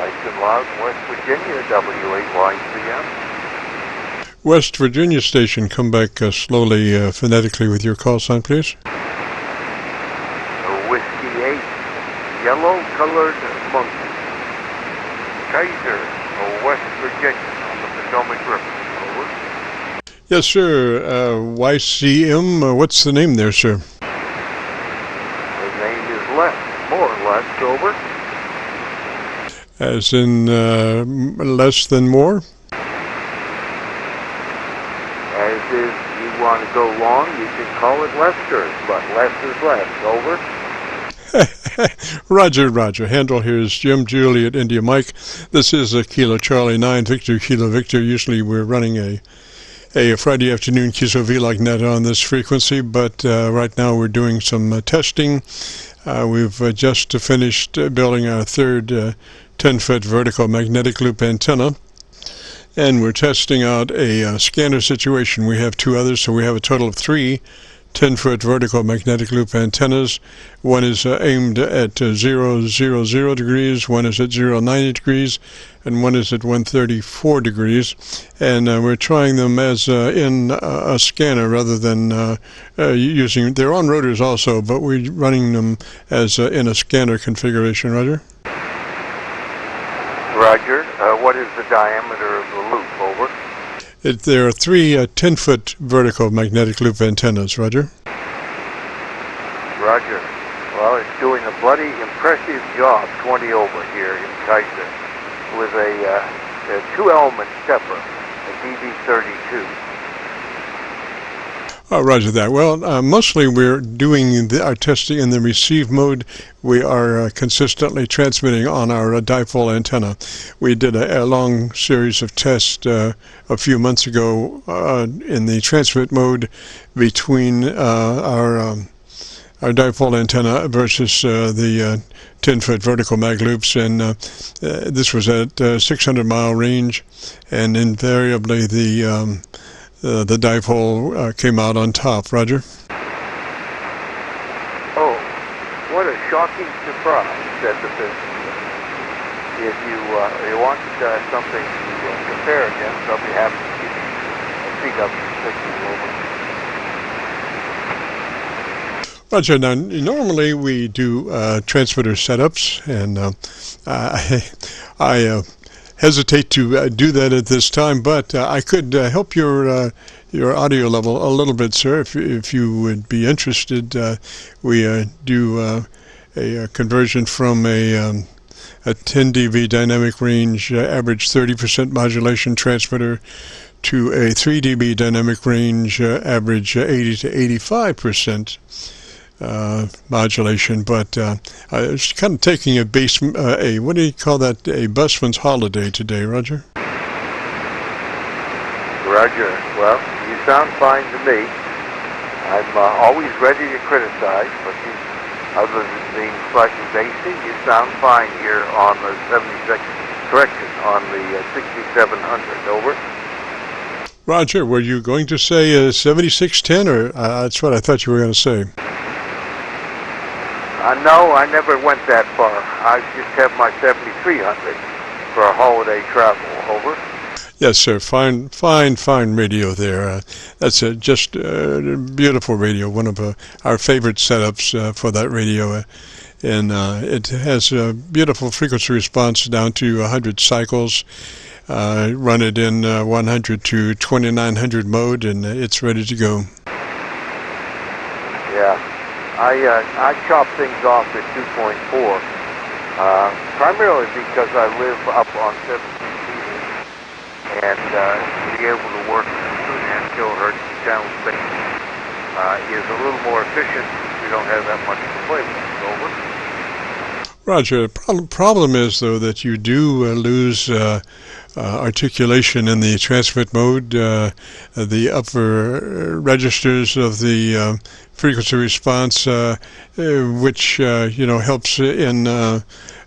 Nice and loud, West Virginia, W8YCM. West Virginia station, come back slowly, phonetically with your call sign, please. Whiskey 8, yellow-colored monkey. Kaiser, West Virginia, on the Potomac River. Over. Yes, sir. YCM, what's the name there, sir? The name is LESS, more or less, over. As in less than more? As if you want to go long, you can call it Lester, but less is less, over. Roger, Roger. Handle here is Jim, Juliet, India, Mike. This is a Kilo Charlie 9, Victor, Kilo Victor. Usually we're running a Friday afternoon Qso-Vlog net on this frequency, but right now we're doing some testing. We've just finished building our third 10-foot vertical magnetic loop antenna, and we're testing out a scanner situation. We have two others, so we have a total of three 10-foot vertical magnetic loop antennas. One is aimed at 0, 0, 0 degrees, one is at 0, 90 degrees, and one is at 134 degrees. And we're trying them as in a scanner rather than using, they're on rotors also, but we're running them as in a scanner configuration. Roger? Roger. What is the diameter of the loop, over? There are three 10-foot vertical magnetic loop antennas, Roger. Roger. Well, it's doing a bloody impressive job, 20 over here in Kaiser, with a two-element stepper, a DB32. Roger that. Well, mostly we're doing our testing in the receive mode. We are consistently transmitting on our dipole antenna. We did a long series of tests a few months ago in the transmit mode between our dipole antenna versus the 10-foot vertical mag loops, and this was at 600-mile range, and invariably the dipole came out on top. Roger? Oh, what a shocking surprise, said the physicist. If you want something to compare against, I'll be happy to give you a CW60 over. Roger. Now, normally we do transmitter setups, and I hesitate to do that at this time, but I could help your audio level a little bit, sir, if you would be interested. We do a conversion from a 10 dB dynamic range average 30% modulation transmitter to a 3 dB dynamic range average 80 to 85% modulation, but I was kind of taking a base, what do you call that, a busman's holiday today, Roger? Roger. Well, you sound fine to me. I'm always ready to criticize, but other than being slightly bassy, you sound fine here on the 76, correction, on the 6700, over. Roger, were you going to say 7610, or that's what I thought you were going to say? No, I never went that far. I just have my 7300 for a holiday travel, over. Yes, sir. Fine radio there. That's just beautiful radio. One of our favorite setups for that radio, and it has a beautiful frequency response down to 100 cycles. Run it in 100 to 2900 mode, and it's ready to go. Yeah. I chop things off at 2.4, primarily because I live up on 17 meters, and to be able to work 2.5 kilohertz channel space is a little more efficient. We don't have that much to play with. Over. Roger. The problem is, though, that you do lose articulation in the transmit mode. The upper registers of the frequency response, which helps in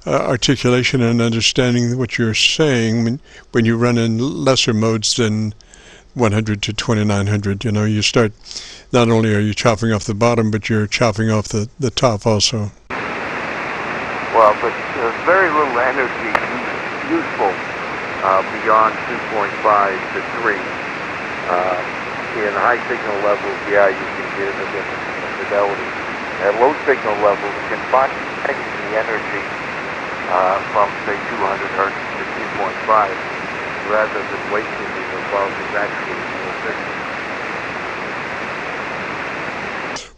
articulation and understanding what you're saying when you run in lesser modes than 100 to 2900. You start, not only are you chopping off the bottom, but you're chopping off the top also. Well, but very little energy used useful beyond 2.5 to 3. In high signal levels, yeah, you can get a different fidelity. At low signal levels, confining the energy from, say, 200 hertz to 2.5 rather than wasting it above is actually more efficient.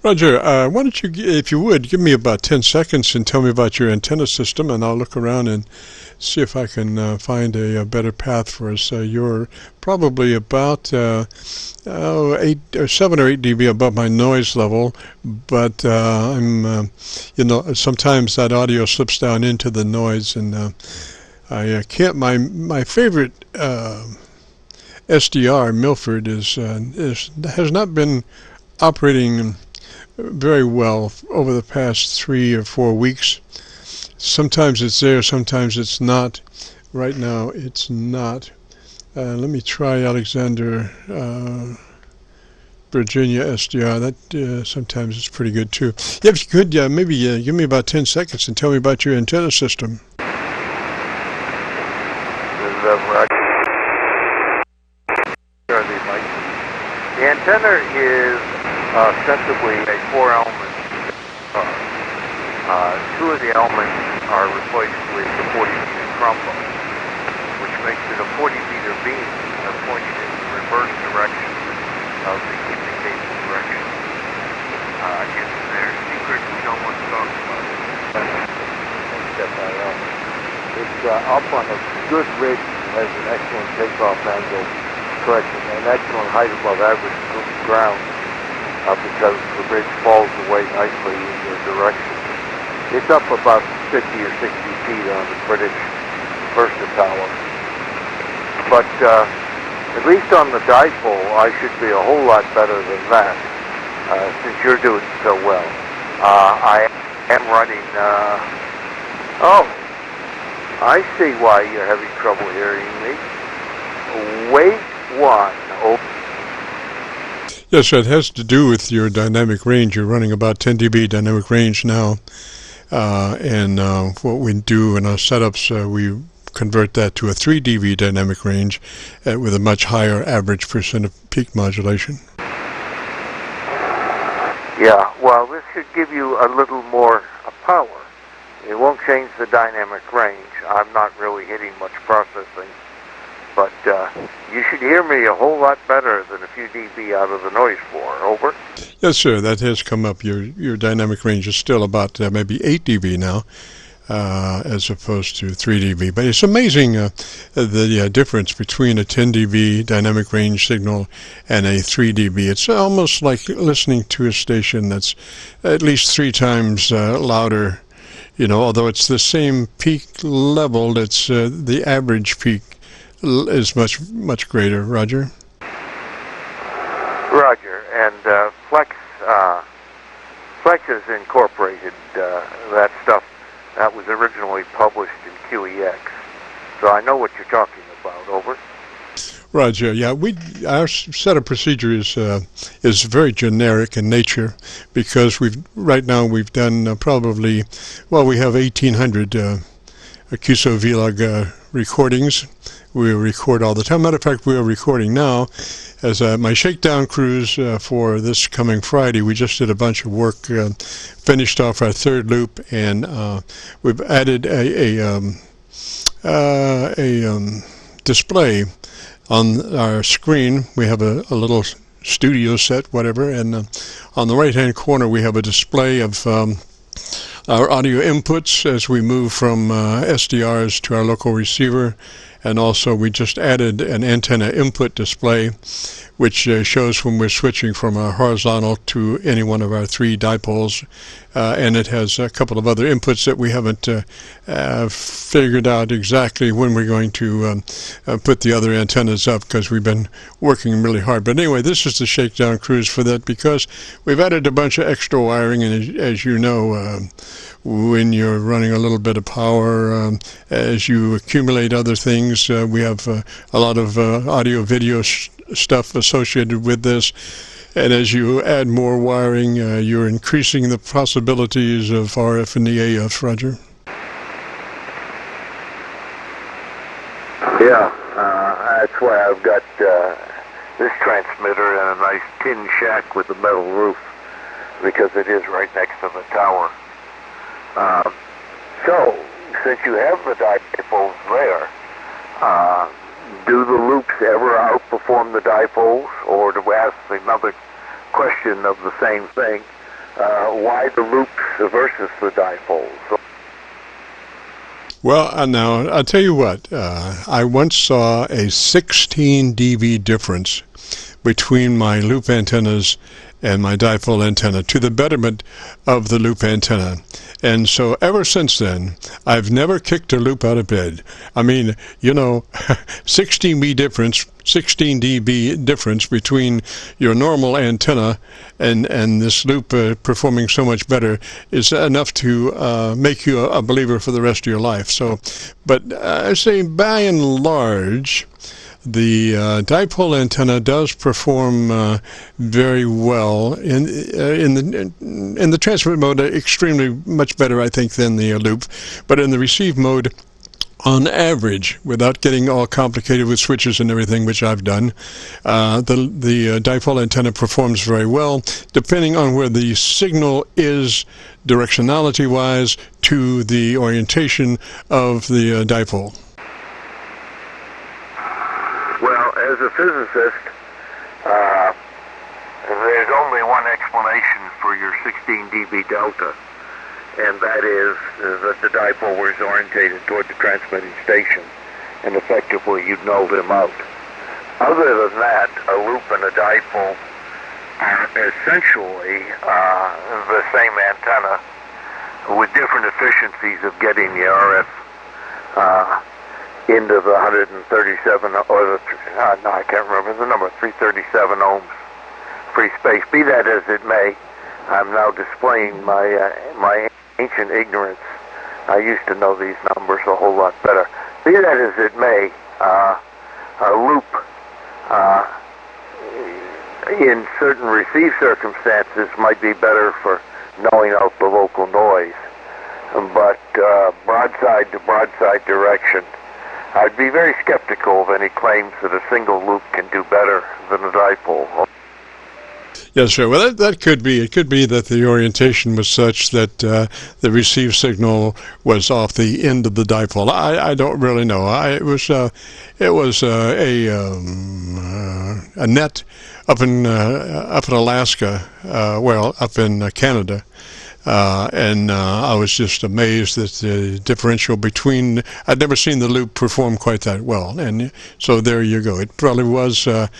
Roger, why don't you, if you would, give me about 10 seconds and tell me about your antenna system, and I'll look around and see if I can find a better path for us. You're probably about 7 or 8 dB above my noise level, but I'm, sometimes that audio slips down into the noise, and I can't. My favorite SDR, Milford, has not been operating very well over the past 3 or 4 weeks. Sometimes it's there, sometimes it's not. Right now it's not. Let me try Alexander, Virginia SDR. That sometimes it's pretty good too. Yeah, if you could, maybe give me about 10 seconds and tell me about your antenna system. The antenna is ostensibly a 4-element guitar. 2 of the elements are replaced with the 40-meter trombone, which makes it a 40-meter beam pointed in the reverse direction of the indicated direction. It's their secret we don't want to talk about. It's up on a good ridge, has an excellent takeoff angle, correction, an excellent height above average ground. Because the ridge falls away nicely in your direction. It's up about 50 or 60 feet on the British Versatower. But at least on the dipole, I should be a whole lot better than that, since you're doing so well. I am running, I see why you're having trouble hearing me. Wait 1. Yes, it has to do with your dynamic range. You're running about 10 dB dynamic range now, and what we do in our setups, we convert that to a 3 dB dynamic range with a much higher average % of peak modulation. Yeah, well, this should give you a little more power. It won't change the dynamic range. I'm not really hitting much processing. But you should hear me a whole lot better than a few dB out of the noise floor. Over. Yes, sir. That has come up. Your dynamic range is still about maybe 8 dB now, as opposed to 3 dB. But it's amazing the difference between a 10 dB dynamic range signal and a 3 dB. It's almost like listening to a station that's at least 3 times louder. Although it's the same peak level, it's the average peak is much greater. Roger. Roger, and Flex has incorporated that stuff that was originally published in QEX, so I know what you're talking about. Over. Roger. Yeah, our set of procedures is very generic in nature, because right now we've done we have 1,800 Qso-Vlog recordings. We record all the time. Matter of fact, we are recording now as my shakedown cruise for this coming Friday. We just did a bunch of work, finished off our 3rd loop, and we've added a display on our screen. We have a little studio set, whatever, and on the right-hand corner we have a display of our audio inputs as we move from SDRs to our local receiver. And also we just added an antenna input display, which shows when we're switching from a horizontal to any one of our 3 dipoles, and it has a couple of other inputs that we haven't figured out exactly when we're going to put the other antennas up, because we've been working really hard. But anyway, this is the shakedown cruise for that, because we've added a bunch of extra wiring, and as you know, when you're running a little bit of power, as you accumulate other things, we have a lot of audio video stuff associated with this, and as you add more wiring, you're increasing the possibilities of RF and the AF. Roger. Yeah, that's why I've got this transmitter in a nice tin shack with a metal roof, because it is right next to the tower. So, since you have the dipoles there, do the loops ever outperform the dipoles? Or to ask another question of the same thing, why the loops versus the dipoles? Well, now, I'll tell you what, I once saw a 16 dB difference between my loop antennas and my dipole antenna, to the betterment of the loop antenna. And so ever since then, I've never kicked a loop out of bed. I mean, you know, 16 dB difference between your normal antenna and this loop performing so much better is enough to make you a believer for the rest of your life. So, but I say by and large, the dipole antenna does perform very well in the transmit mode, extremely much better, I think, than the loop. But in the receive mode, on average, without getting all complicated with switches and everything, which I've done, the dipole antenna performs very well, depending on where the signal is directionality-wise to the orientation of the dipole. Well, as a physicist, there's only one explanation for your 16 dB delta, and that is that the dipole was orientated toward the transmitting station, and effectively you'd nulled him out. Other than that, a loop and a dipole are essentially the same antenna with different efficiencies of getting the RF into the 137, or the, no, I can't remember the number, 337 ohms free space. Be that as it may, I'm now displaying my ancient ignorance. I used to know these numbers a whole lot better. Be that as it may, a loop in certain receive circumstances might be better for knowing out the local noise, but broadside to broadside direction, I'd be very skeptical of any claims that a single loop can do better than a dipole. Yes, sir. Well, that could be. It could be that the orientation was such that the receive signal was off the end of the dipole. I don't really know. It was a net up in Alaska, well, up in Canada. And I was just amazed that the differential between, I'd never seen the loop perform quite that well, and so there you go. It probably was that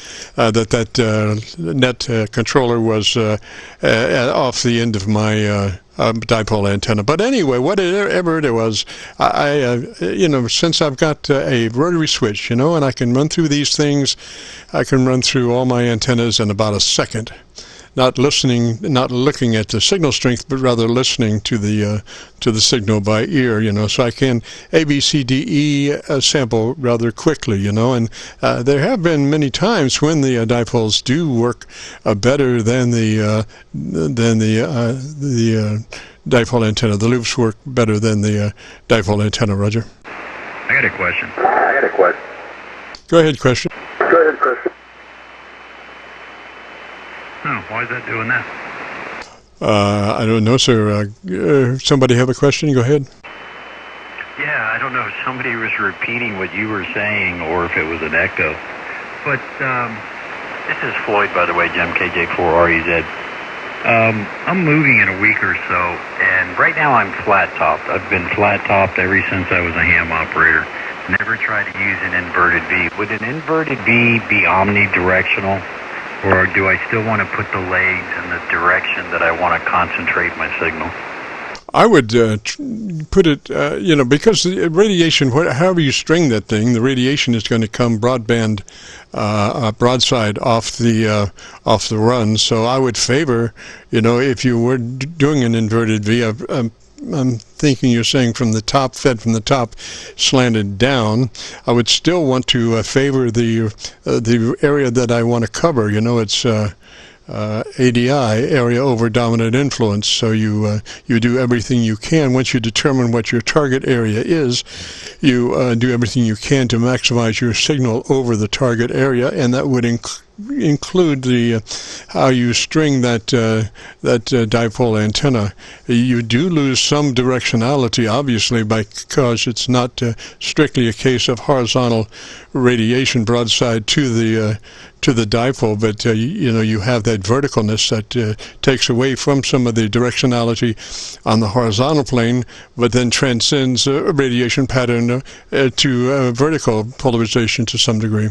net controller was off the end of my dipole antenna. But anyway, whatever it was, since I've got a rotary switch, and I can run through these things, I can run through all my antennas in about a second. Not looking at the signal strength, but rather listening to the signal by ear, so I can A, B, C, D, E sample rather quickly, and there have been many times when the dipoles do work better than the dipole antenna. The loops work better than the dipole antenna. Roger. I got a question. Go ahead, question. Oh, why is that doing that? I don't know, sir. Somebody have a question? Go ahead. Yeah, I don't know if somebody was repeating what you were saying or if it was an echo. But this is Floyd, by the way, Gem KJ4REZ. I'm moving in a week or so, and right now I'm flat-topped. I've been flat-topped ever since I was a ham operator. Never tried to use an inverted V. Would an inverted V be omnidirectional? Or do I still want to put the legs in the direction that I want to concentrate my signal? I would put it, because the radiation, however you string that thing, the radiation is going to come broadside off the run. So I would favor, if you were doing an inverted V, I'm thinking you're saying from the top, fed from the top, slanted down. I would still want to favor the area that I want to cover. It's ADI, area over dominant influence. So you do everything you can. Once you determine what your target area is, you do everything you can to maximize your signal over the target area, and that would include the how you string that dipole antenna. You do lose some directionality, obviously, because it's not strictly a case of horizontal radiation broadside to the dipole, but you have that verticalness that takes away from some of the directionality on the horizontal plane, but then transcends a radiation pattern to vertical polarization to some degree.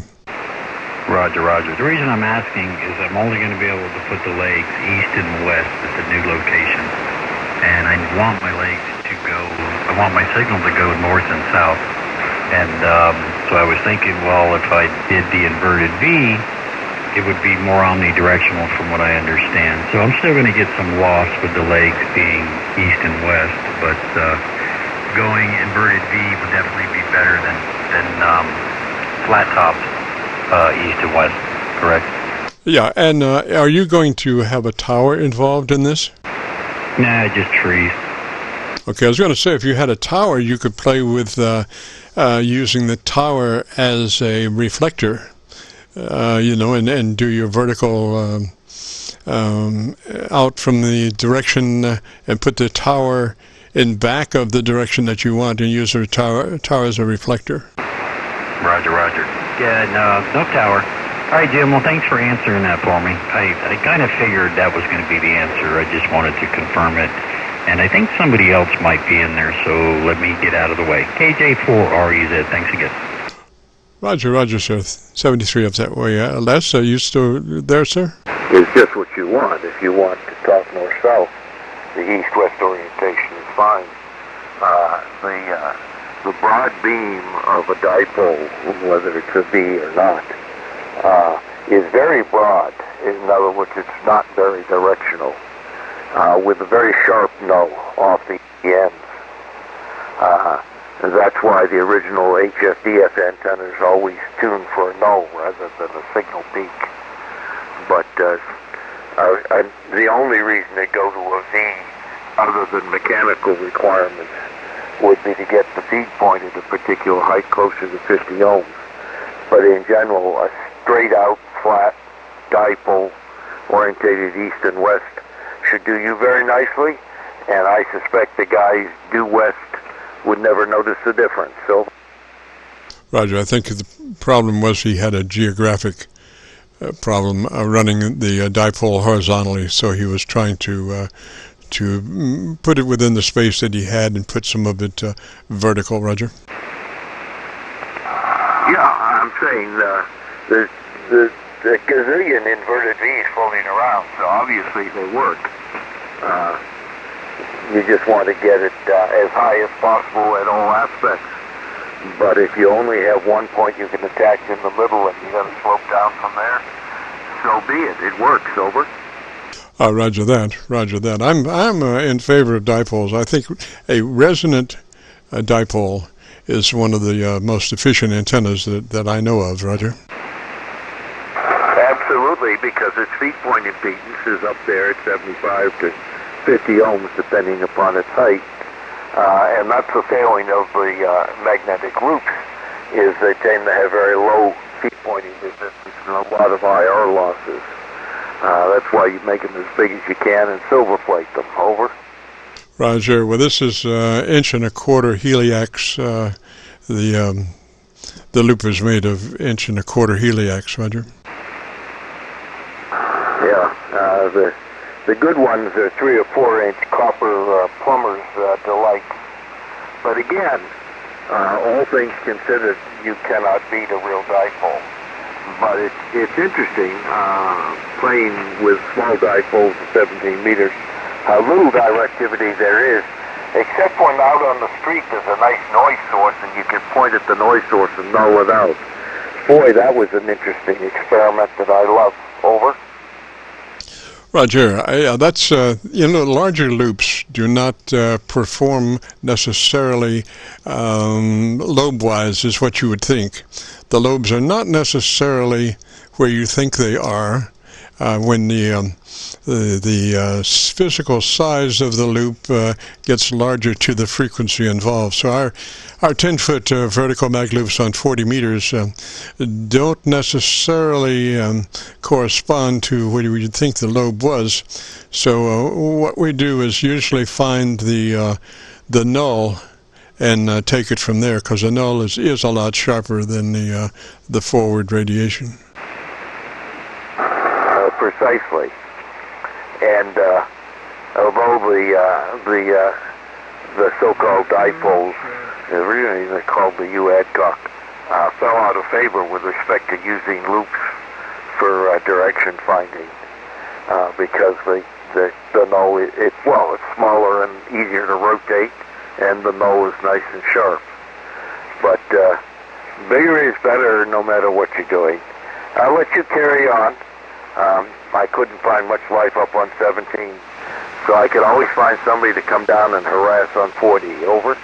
Roger, Roger. The reason I'm asking is I'm only going to be able to put the legs east and west at the new location, and I want my signal to go north and south. And so I was thinking, well, if I did the inverted V, it would be more omnidirectional from what I understand. So I'm still going to get some loss with the legs being east and west, but going inverted V would definitely be better than flat tops east and west, correct? Yeah, and are you going to have a tower involved in this? Nah, just trees. Okay, I was going to say, if you had a tower, you could play with using the tower as a reflector, and do your vertical out from the direction and put the tower in back of the direction that you want and use the tower as a reflector. Roger, Roger. Yeah, no tower. All right, Jim, well, thanks for answering that for me. I kind of figured that was going to be the answer. I just wanted to confirm it. And I think somebody else might be in there, so let me get out of the way. KJ4REZ, thanks again. Roger, sir. 73 up that way. Les, are you still there, sir? It's just what you want. If you want to talk north-south, the east-west orientation is fine. The broad beam of a dipole, whether it's a V or not, is very broad. In other words, it's not very directional, with a very sharp no off the ends. And that's why the original HFDF antennas are always tuned for a no rather than a signal peak. But the only reason they go to a V, other than mechanical requirements, would be to get the feed point at a particular height closer to 50 ohms. But in general, a straight out, flat, dipole, orientated east and west should do you very nicely, and I suspect the guys due west would never notice the difference. So, Roger, I think the problem was he had a geographic problem running the dipole horizontally, so he was trying to put it within the space that he had and put some of it vertical. Roger. Yeah, I'm saying there's the gazillion inverted V's floating around, so obviously they work. You just want to get it as high as possible at all aspects. But if you only have one point you can attach in the middle and you got to slope down from there, so be it. It works. Over. Roger that. I'm in favor of dipoles. I think a resonant dipole is one of the most efficient antennas that I know of, Roger. Absolutely, because its feed point impedance is up there at 75 to 50 ohms, depending upon its height. And that's the failing of the magnetic loops, is they tend to have very low feed pointing resistance and a lot of IR losses. That's why you make them as big as you can and silver plate them. Over. Roger. Well, this is 1.25 inch heliax. The loop is made of 1.25 inch heliax. Roger. Yeah. The good ones are 3 or 4 inch copper plumber's delight. But again, all things considered, you cannot beat a real dipole. But it's interesting, playing with small dipoles of 17 meters, how little directivity there is, except when out on the street there's a nice noise source and you can point at the noise source and null it out. Boy, that was an interesting experiment that I love. Over. Roger, that's, larger loops do not perform necessarily lobe-wise is what you would think. The lobes are not necessarily where you think they are. when the physical size of the loop gets larger to the frequency involved. So our 10-foot vertical mag loops on 40 meters don't necessarily correspond to what you would think the lobe was. So what we do is usually find the null and take it from there, because the null is a lot sharper than the forward radiation. Precisely. And although the so-called dipoles, originally they're called the UTILIZATION, fell out of favor with respect to using loops for direction finding, because the null, it's smaller and easier to rotate, and the null is nice and sharp. But bigger is better no matter what you're doing. I'll let you carry on. I couldn't find much life up on 17, so I could always find somebody to come down and harass on 40. Over.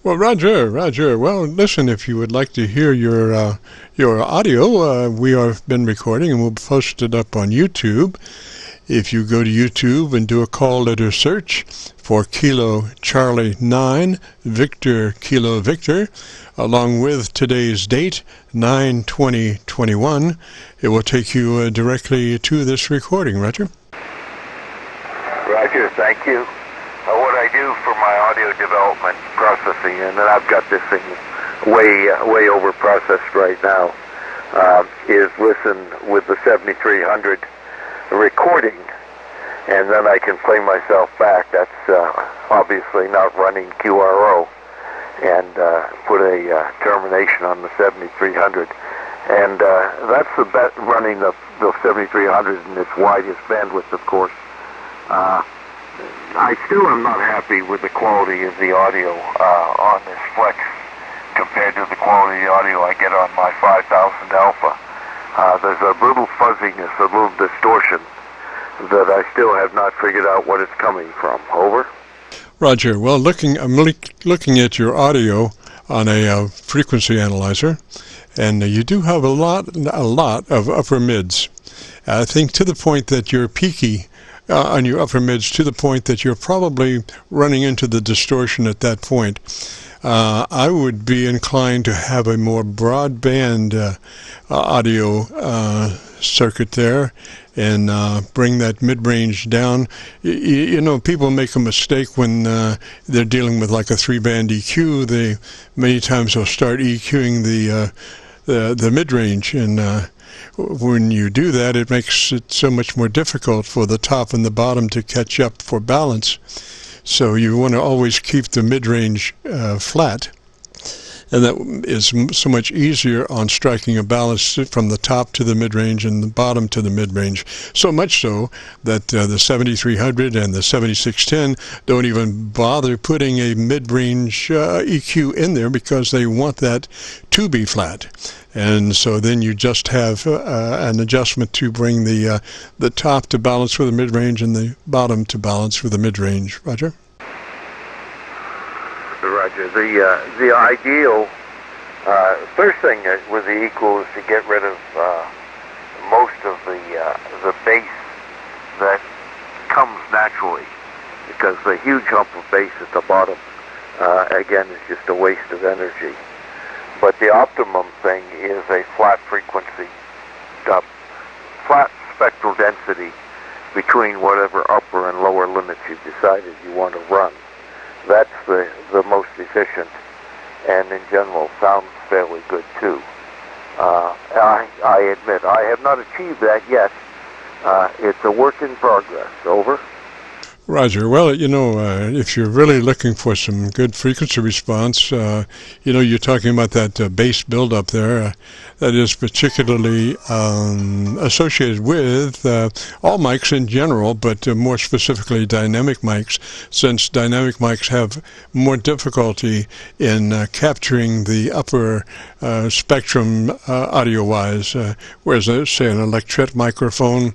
Well, Roger. Well, listen, if you would like to hear your audio, we have been recording and we'll post it up on YouTube. If you go to YouTube and do a call letter search for Kilo Charlie 9 Victor Kilo Victor, along with today's date, 9/20/21, it will take you directly to this recording. Roger? Roger, thank you. What I do for my audio development processing, and then I've got this thing way over processed right now, is listen with the 7300 recording, and then I can play myself back. That's obviously not running QRO, and put a termination on the 7300, and that's the best running the 7300 in its widest bandwidth, of course. I still am not happy with the quality of the audio on this Flex compared to the quality of the audio I get on my 5000 Alpha. There's a little fuzziness, a little distortion that I still have not figured out what it's coming from. Over. Roger. Well, I'm looking at your audio on a frequency analyzer, and you do have a lot of upper mids. I think to the point that you're peaky on your upper mids, to the point that you're probably running into the distortion at that point. I would be inclined to have a more broadband audio circuit there, and bring that mid-range down. You know, people make a mistake when they're dealing with like a 3-band EQ. They many times will start EQing the mid-range, and when you do that, it makes it so much more difficult for the top and the bottom to catch up for balance. So you want to always keep the mid-range flat. And that is so much easier on striking a balance from the top to the mid-range and the bottom to the mid-range. So much so that the 7300 and the 7610 don't even bother putting a mid-range EQ in there, because they want that to be flat. And so then you just have an adjustment to bring the top to balance with the mid-range and the bottom to balance with the mid-range. Roger? Roger. The ideal first thing with the equal is to get rid of most of the bass that comes naturally, because the huge hump of bass at the bottom again is just a waste of energy. But the optimum thing is a flat frequency, flat spectral density between whatever upper and lower limits you've decided you want to run. That's the most efficient, and in general sounds fairly good too. I admit I have not achieved that yet. It's a work in progress. Over. Roger. Well, you know, if you're really looking for some good frequency response, you know, you're talking about that bass buildup there. That is particularly associated with all mics in general, but more specifically dynamic mics, since dynamic mics have more difficulty in capturing the upper spectrum audio-wise, whereas, say, an electret microphone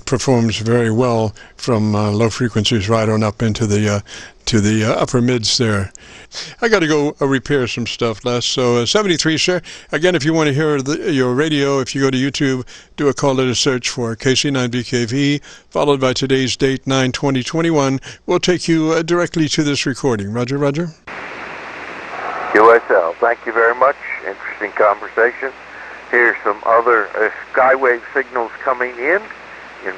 performs very well from low frequencies right on up into the to the upper mids there. I got to go repair some stuff, Les. So 73, sir. Again, if you want to hear your radio, if you go to YouTube, do a call letter search for KC9VKV, followed by today's date, 9/20/21. We'll take you directly to this recording. Roger, Roger. QSL, thank you very much. Interesting conversation. Here's some other skywave signals coming in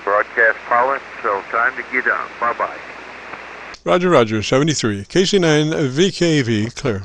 broadcast parlance, so time to get on. Bye-bye. Roger, Roger, 73. KC9VKV, clear.